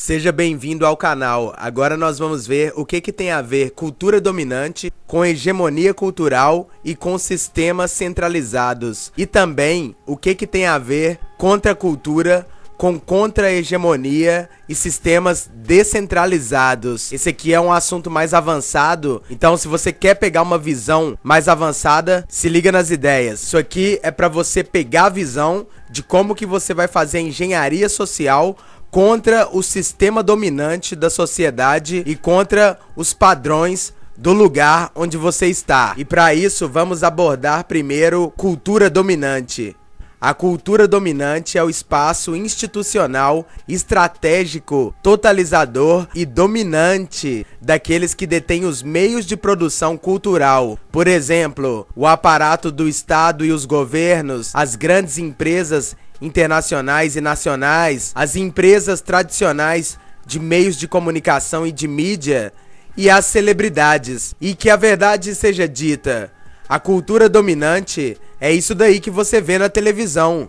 Seja bem-vindo ao canal. Agora nós vamos ver o que tem a ver cultura dominante com hegemonia cultural e com sistemas centralizados. E também o que tem a ver contracultura com contra-hegemonia e sistemas descentralizados. Esse aqui é um assunto mais avançado, então se você quer pegar uma visão mais avançada, se liga nas ideias. Isso aqui é para você pegar a visão de como que você vai fazer a engenharia social contra o sistema dominante da sociedade e contra os padrões do lugar onde você está. E para isso, vamos abordar primeiro cultura dominante. A cultura dominante é o espaço institucional, estratégico, totalizador e dominante daqueles que detêm os meios de produção cultural. Por exemplo, o aparato do Estado e os governos, as grandes empresas internacionais e nacionais, as empresas tradicionais de meios de comunicação e de mídia e as celebridades. E que a verdade seja dita, a cultura dominante é isso daí que você vê na televisão.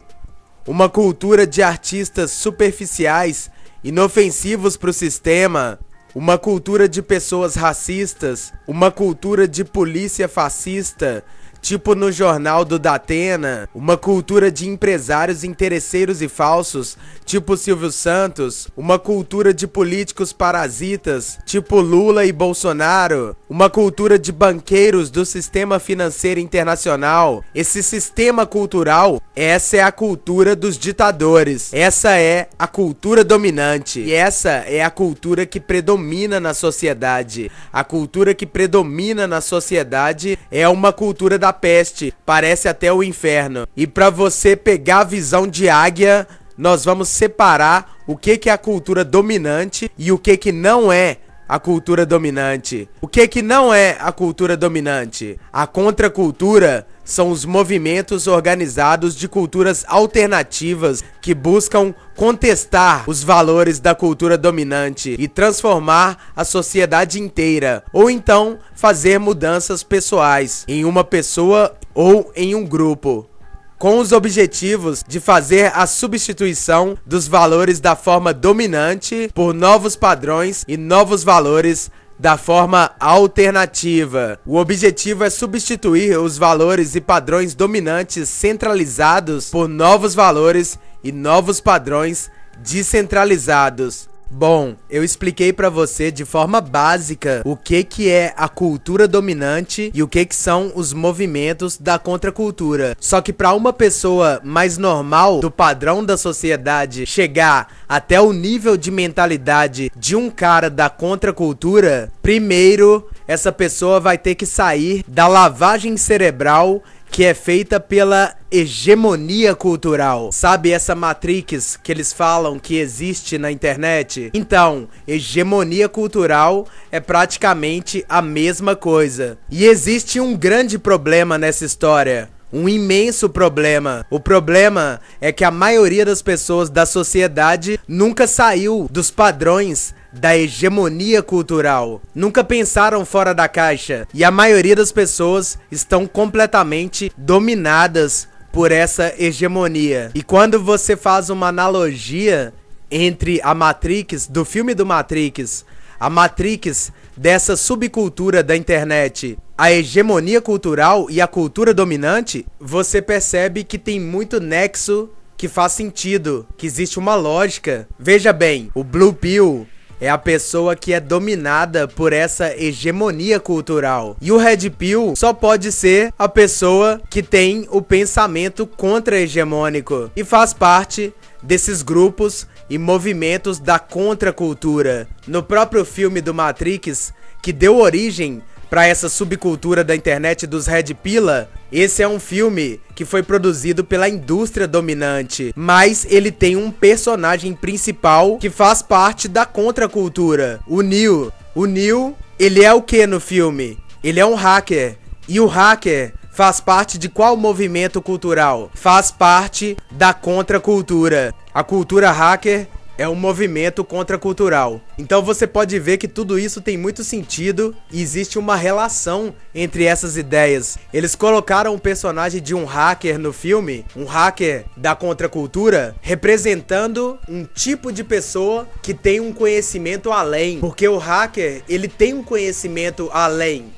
Uma cultura de artistas superficiais, inofensivos para o sistema, uma cultura de pessoas racistas, uma cultura de polícia fascista, tipo no jornal do Datena, uma cultura de empresários interesseiros e falsos, tipo Silvio Santos, uma cultura de políticos parasitas, tipo Lula e Bolsonaro, uma cultura de banqueiros do sistema financeiro internacional. Esse sistema cultural, essa é a cultura dos ditadores, essa é a cultura dominante, e essa é a cultura que predomina na sociedade. A cultura que predomina na sociedade é uma cultura da peste, parece até o inferno. E para você pegar a visão de águia, nós vamos separar o que é a cultura dominante e o que não é a cultura dominante. O que não é a cultura dominante? A contracultura são os movimentos organizados de culturas alternativas que buscam contestar os valores da cultura dominante e transformar a sociedade inteira, ou então fazer mudanças pessoais em uma pessoa ou em um grupo, com os objetivos de fazer a substituição dos valores da forma dominante por novos padrões e novos valores da forma alternativa. O objetivo é substituir os valores e padrões dominantes centralizados por novos valores e novos padrões descentralizados. Bom, eu expliquei pra você de forma básica o que é a cultura dominante e o que são os movimentos da contracultura. Só que pra uma pessoa mais normal do padrão da sociedade chegar até o nível de mentalidade de um cara da contracultura, primeiro essa pessoa vai ter que sair da lavagem cerebral que é feita pela hegemonia cultural. Sabe essa Matrix que eles falam que existe na internet? Então, hegemonia cultural é praticamente a mesma coisa. E existe um grande problema nessa história. Um imenso problema. O problema é que a maioria das pessoas da sociedade nunca saiu dos padrões da hegemonia cultural. Nunca pensaram fora da caixa. E a maioria das pessoas estão completamente dominadas por essa hegemonia. E quando você faz uma analogia entre a Matrix, do filme do Matrix, a Matrix dessa subcultura da internet, a hegemonia cultural e a cultura dominante, você percebe que tem muito nexo que faz sentido, que existe uma lógica. Veja bem, o Blue Pill é a pessoa que é dominada por essa hegemonia cultural. E o Red Pill só pode ser a pessoa que tem o pensamento contra-hegemônico e faz parte desses grupos e movimentos da contracultura. No próprio filme do Matrix, que deu origem para essa subcultura da internet dos Red Pilla, esse é um filme que foi produzido pela indústria dominante, mas ele tem um personagem principal que faz parte da contracultura, o Neo. O Neo, ele é o que no filme? Ele é um hacker, e o hacker faz parte de qual movimento cultural? Faz parte da contracultura. A cultura hacker é um movimento contracultural. Então você pode ver que tudo isso tem muito sentido e existe uma relação entre essas ideias. Eles colocaram um personagem de um hacker no filme, um hacker da contracultura, representando um tipo de pessoa que tem um conhecimento além. Porque o hacker, ele tem um conhecimento além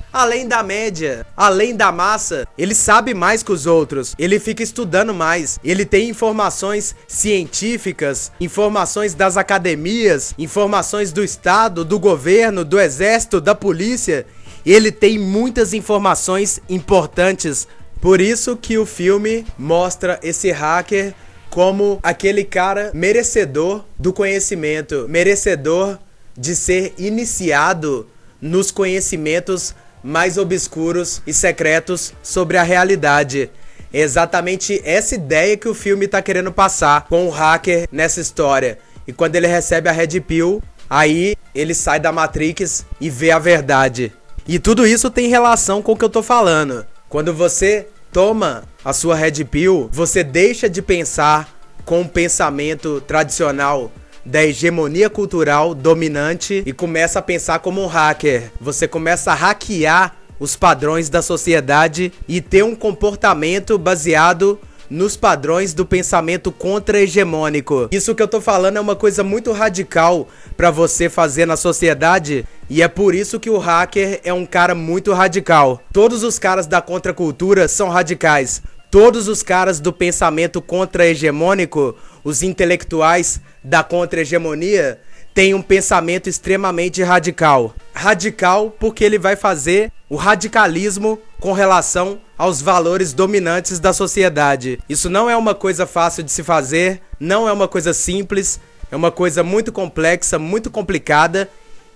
da média, além da massa. Ele sabe mais que os outros, ele fica estudando mais, ele tem informações científicas, informações das academias, informações do Estado, do governo, do exército, da polícia. Ele tem muitas informações importantes. Por isso que o filme mostra esse hacker como aquele cara merecedor do conhecimento, merecedor de ser iniciado nos conhecimentos mais obscuros e secretos sobre a realidade. É exatamente essa ideia que o filme tá querendo passar com o hacker nessa história. E quando ele recebe a Red Pill, aí ele sai da Matrix e vê a verdade. E tudo isso tem relação com o que eu tô falando. Quando você toma a sua Red Pill, você deixa de pensar com o pensamento tradicional da hegemonia cultural dominante e começa a pensar como um hacker. Você começa a hackear os padrões da sociedade e ter um comportamento baseado nos padrões do pensamento contra-hegemônico. Isso que eu tô falando é uma coisa muito radical pra você fazer na sociedade, e é por isso que o hacker é um cara muito radical. Todos os caras da contracultura são radicais. Todos os caras do pensamento contra-hegemônico, os intelectuais da contra-hegemonia, têm um pensamento extremamente radical. Radical porque ele vai fazer o radicalismo com relação aos valores dominantes da sociedade. Isso não é uma coisa fácil de se fazer, não é uma coisa simples, é uma coisa muito complexa, muito complicada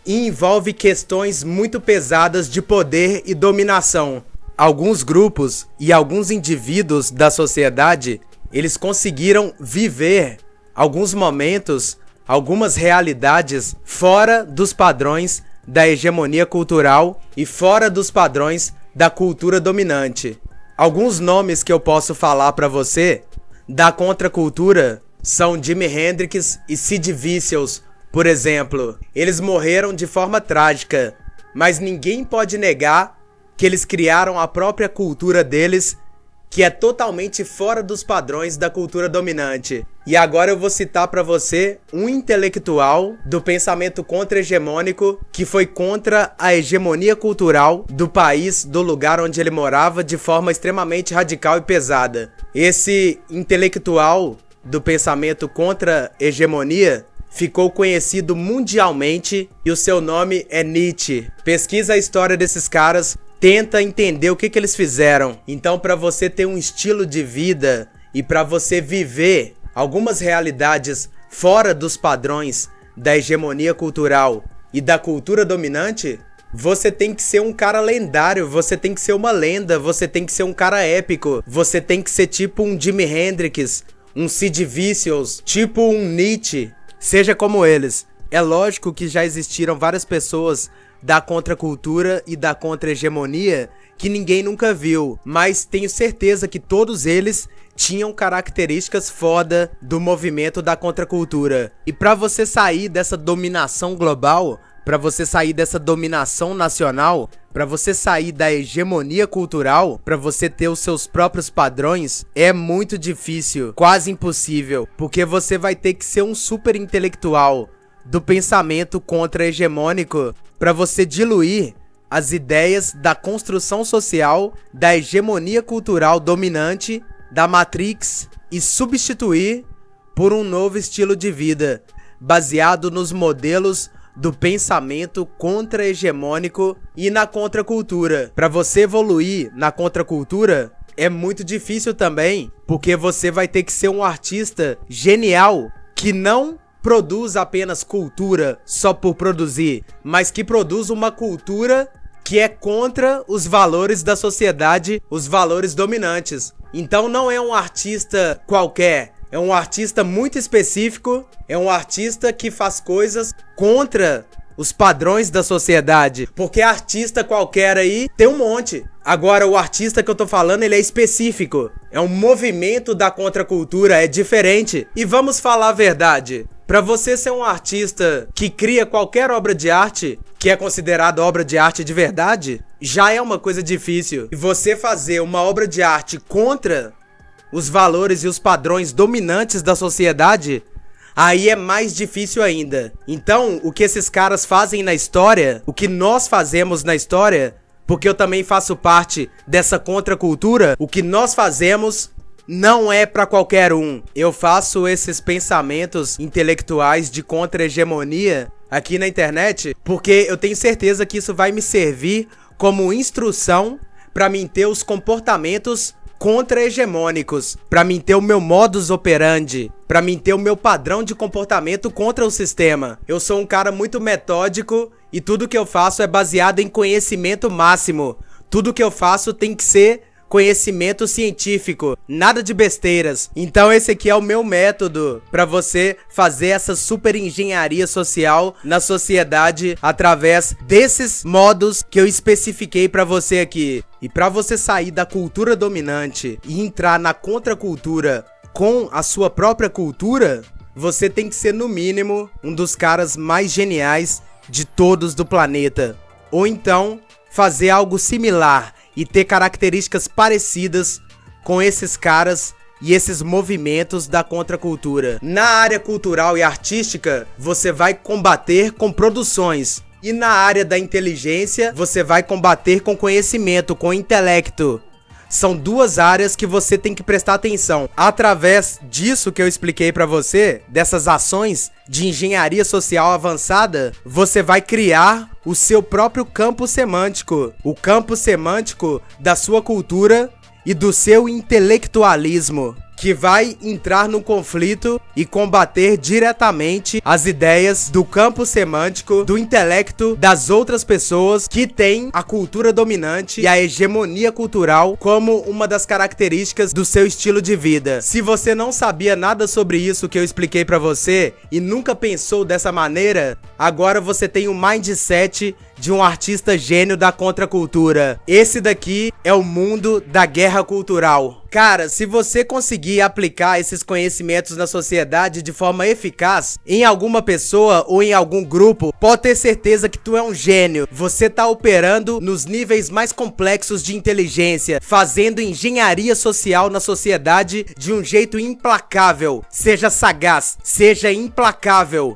e envolve questões muito pesadas de poder e dominação. Alguns grupos e alguns indivíduos da sociedade, eles conseguiram viver alguns momentos, algumas realidades fora dos padrões da hegemonia cultural e fora dos padrões da cultura dominante. Alguns nomes que eu posso falar pra você da contracultura são Jimi Hendrix e Sid Vicious, por exemplo. Eles morreram de forma trágica, mas ninguém pode negar que eles criaram a própria cultura deles, que é totalmente fora dos padrões da cultura dominante. E agora eu vou citar pra você um intelectual do pensamento contra-hegemônico que foi contra a hegemonia cultural do país, do lugar onde ele morava, de forma extremamente radical e pesada. Esse intelectual do pensamento contra-hegemonia ficou conhecido mundialmente e o seu nome é Nietzsche. Pesquisa a história desses caras, tenta entender o que eles fizeram. Então, para você ter um estilo de vida e para você viver algumas realidades fora dos padrões da hegemonia cultural e da cultura dominante, você tem que ser um cara lendário, você tem que ser uma lenda, você tem que ser um cara épico, você tem que ser tipo um Jimi Hendrix, um Sid Vicious, tipo um Nietzsche, seja como eles. É lógico que já existiram várias pessoas da contracultura e da contra-hegemonia que ninguém nunca viu, mas tenho certeza que todos eles tinham características foda do movimento da contracultura. E pra você sair dessa dominação global, pra você sair dessa dominação nacional, pra você sair da hegemonia cultural, pra você ter os seus próprios padrões, é muito difícil, quase impossível, porque você vai ter que ser um super intelectual do pensamento contra-hegemônico para você diluir as ideias da construção social, da hegemonia cultural dominante, da Matrix e substituir por um novo estilo de vida, baseado nos modelos do pensamento contra-hegemônico e na contracultura. Para você evoluir na contracultura, é muito difícil também, porque você vai ter que ser um artista genial que não produz apenas cultura só por produzir, mas que produz uma cultura que é contra os valores da sociedade, os valores dominantes. Então não é um artista qualquer, é um artista muito específico, é um artista que faz coisas contra os padrões da sociedade, porque artista qualquer aí tem um monte. Agora o artista que eu tô falando, ele é específico, é um movimento da contracultura, é diferente. E vamos falar a verdade, Para você ser um artista que cria qualquer obra de arte, que é considerada obra de arte de verdade, já é uma coisa difícil. E você fazer uma obra de arte contra os valores e os padrões dominantes da sociedade, aí é mais difícil ainda. Então, o que esses caras fazem na história, o que nós fazemos na história, porque eu também faço parte dessa contracultura, o que nós fazemos não é pra qualquer um. Eu faço esses pensamentos intelectuais de contra-hegemonia aqui na internet porque eu tenho certeza que isso vai me servir como instrução pra mim ter os comportamentos contra-hegemônicos, pra mim ter o meu modus operandi, pra mim ter o meu padrão de comportamento contra o sistema. Eu sou um cara muito metódico e tudo que eu faço é baseado em conhecimento máximo. Tudo que eu faço tem que ser conhecimento científico, nada de besteiras. Então esse aqui é o meu método para você fazer essa super engenharia social na sociedade através desses modos que eu especifiquei para você aqui. E para você sair da cultura dominante e entrar na contracultura com a sua própria cultura, você tem que ser no mínimo um dos caras mais geniais de todos do planeta. Ou então fazer algo similar e ter características parecidas com esses caras e esses movimentos da contracultura. Na área cultural e artística, você vai combater com produções. E na área da inteligência, você vai combater com conhecimento, com intelecto. São duas áreas que você tem que prestar atenção. Através disso que eu expliquei pra você, dessas ações de engenharia social avançada, você vai criar o seu próprio campo semântico. O campo semântico da sua cultura e do seu intelectualismo, que vai entrar no conflito e combater diretamente as ideias do campo semântico, do intelecto das outras pessoas que têm a cultura dominante e a hegemonia cultural como uma das características do seu estilo de vida. Se você não sabia nada sobre isso que eu expliquei pra você e nunca pensou dessa maneira, agora você tem um mindset de um artista gênio da contracultura. Esse daqui é o mundo da guerra cultural. Cara, se você conseguir aplicar esses conhecimentos na sociedade de forma eficaz, em alguma pessoa ou em algum grupo, pode ter certeza que tu é um gênio. Você tá operando nos níveis mais complexos de inteligência, fazendo engenharia social na sociedade de um jeito implacável. Seja sagaz, seja implacável.